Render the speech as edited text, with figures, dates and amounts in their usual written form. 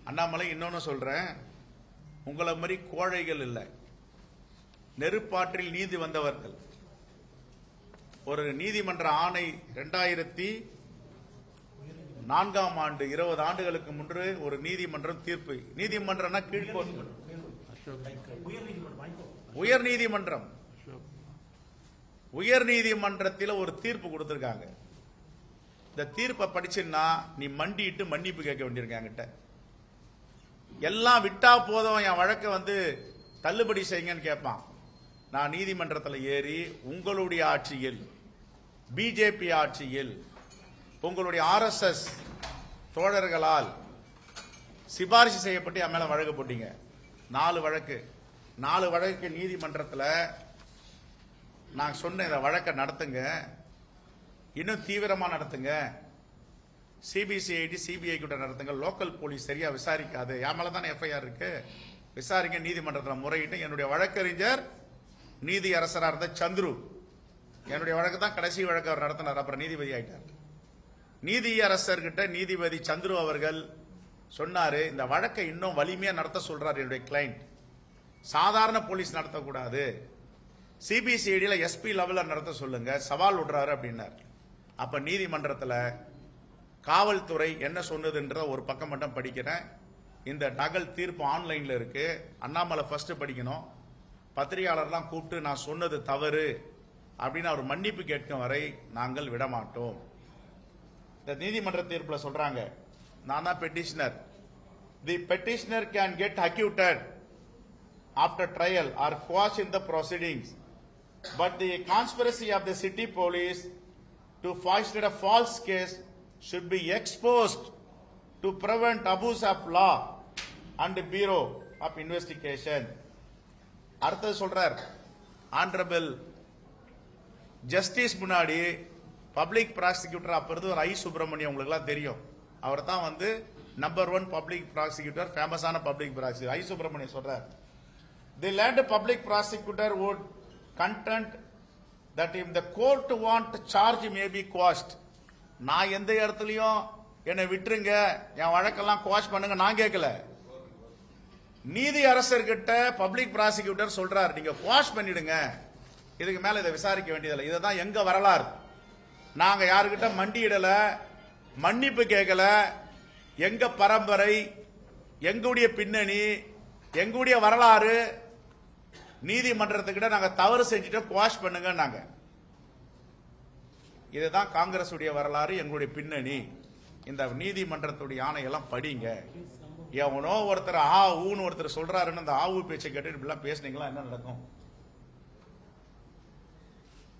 அண்ணாமலை இன்னொன்னு சொல்றேன், உங்களை மாதிரி கோழைகள் இல்லை, நெருப்பாற்றில் நீதி வந்தவர்கள். ஒரு நீதிமன்ற ஆணை 2004ஆம் ஆண்டு 20 ஆண்டுகளுக்கு முன்பு ஒரு நீதிமன்றம் தீர்ப்பு, நீதிமன்றம்னா கீழ்கோர்ட், உயர் நீதிமன்றத்தில் ஒரு தீர்ப்பு கொடுத்திருக்காங்க. இந்த தீர்ப்பை படிச்சுன்னா நீ மண்டிட்டு மன்னிப்பு கேட்க வேண்டியிருக்க. என்கிட்ட எல்லாம் விட்டா போதும், என் வழக்கை தள்ளுபடி செய்யுங்கன்னு கேட்பான். நான் நீதிமன்றத்தில் ஏறி உங்களுடைய ஆட்சியில், பிஜேபி ஆட்சியில், உங்களுடைய RSS தோழர்களால் சிபாரிசு செய்யப்பட்டு என் மேல வழக்கு போட்டீங்க. 4 வழக்கு நீதிமன்றத்தில் நான் சொன்ன இந்த வழக்கை நடத்துங்க, இன்னும் தீவிரமா நடத்துங்க, CBCID CBI கிட்ட நடத்துங்க, லோக்கல் போலீஸ் சரியா விசாரிக்காது, என் மேல தானே FIR இருக்கு, விசாரிங்க. நீதிமன்றத்தில் முறையிட்டு என்னுடைய வழக்கறிஞர் நீதி அரசரா இருந்த சந்துரு, என்னுடைய வழக்கு தான் கடைசி வழக்கு அவர் நடத்தினார், அப்புறம் நீதிபதி ஆயிட்டார். நீதி அரசர்கிட்ட நீதிபதி சந்துரு அவர்கள் சொன்னாரு, இந்த வழக்கை இன்னும் வலிமையா நடத்த சொல்றாரு என்னுடைய கிளைண்ட், சாதாரண போலீஸ் நடத்தக்கூடாது, CBCID SP லெவல்ல நடத்த சொல்லுங்க, சவால் விடுறாரு அப்படின்னார். அப்ப நீதிமன்றத்தில் காவல்துறை என்ன சொன்னதுன்ற ஒரு பக்கம் மட்டும் படிக்கிறேன். இந்த நகல் தீர்ப்பு ஆன்லைன்ல இருக்கு, அண்ணாமலை ஃபர்ஸ்ட் படிக்கணும். பத்திரிகையாளர்லாம் கூப்பிட்டு நான் சொன்னது தவறு அப்படின்னு அவர் மன்னிப்பு கேட்கும் வரை நாங்கள் விடமாட்டோம். இந்த நீதிமன்ற தீர்ப்புல சொல்றாங்க, நான் தான் petitioner. The petitioner can get acquitted after trial or quash in the proceedings, but the conspiracy of the city police to foist a false case should be exposed to prevent abuse of law and the Bureau of Investigation. அடுத்தது சொல்றார், honourable justice முன்னாடி public prosecutor அப்ப இருந்து ஒரு சுப்பிரமணியம், உங்களுக்கு எல்லாம் தெரியும், அவர் தான் நம்பர் 1 பப்ளிக் ப்ராசிக்யூட்டர், ஃபேமஸான பப்ளிக் ப்ராசிக்யூட்டர் சுப்பிரமணியம் சொல்றார், தி land public prosecutor would contend that if the court want charge may be quashed. நான் எந்த இடத்துலயும் என்னை விட்டுருங்க, என் வழக்கெல்லாம் குவாஷ் பண்ணுங்க நான் கேட்கல. நீதி அரசர்கிட்ட பப்ளிக் ப்ராசிக்யூட்டர் சொல்றார், நீங்க குவாஷ் பண்ணிடுங்க, இதுக்கு மேல இதை விசாரிக்க வேண்டியதில்லை. இதுதான் எங்க வரலாறு. நாங்க யாருக்கிட்ட மண்டியிடல, மன்னிப்பு கேட்கல. எங்க பரம்பரை, எங்களுடைய பின்னணி, எங்களுடைய வரலாறு, நீதிமன்றத்துக்கிட்ட நாங்க தவறு செஞ்சுட்டு குவாஷ் பண்ணுங்க நாங்க. இதுதான் காங்கிரஸ் உடைய வரலாறு, எங்களுடைய பின்னணி. இந்த நீதிமன்றத்துடைய ஆணையெல்லாம் படிங்க. எவனோ ஒருத்தர் ஊன்னு ஒருத்தர் சொல்றாருன்னு அந்த ஆவு பேச்சை கேட்டு இப்படிலாம் பேசுனீங்களா என்ன நடக்கும்?